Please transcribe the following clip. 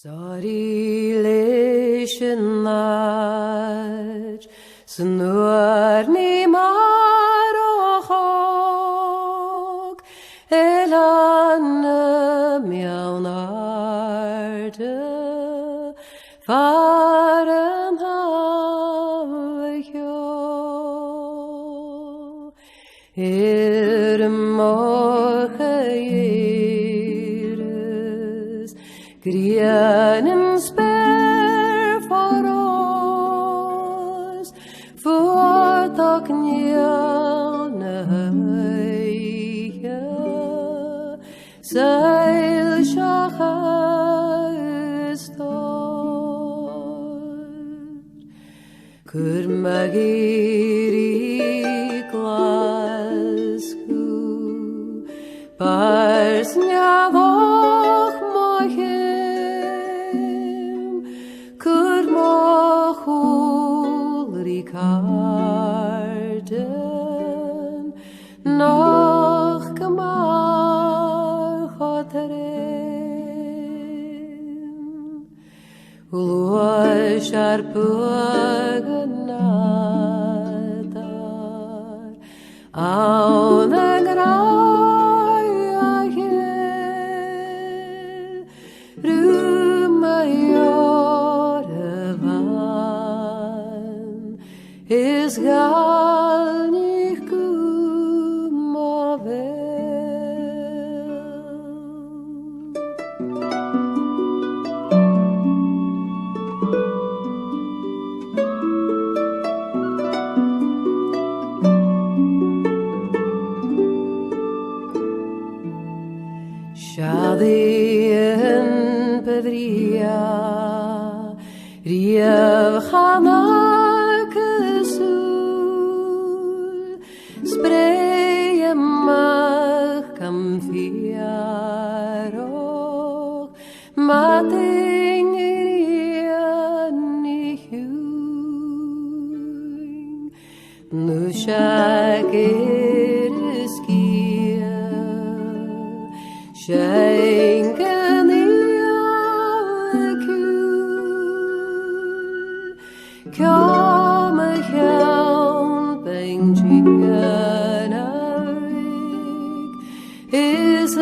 Sorry leishin lach Snur ni marochok Elan miaunarte Faren havjo Mocheires Grienen spær for oss For tak njølne høye Seil sjachestort Kur magir I Glasgow Pars njavok mohem Kur mochul rikarden Noch gemar choteren Ulosh ar puaganatar Aun Is gal nicht Shadi en Pedria Riev Spreie mach kam fiaro mating irianichung nu shakiriskia schenken iakul kame helm benjia Is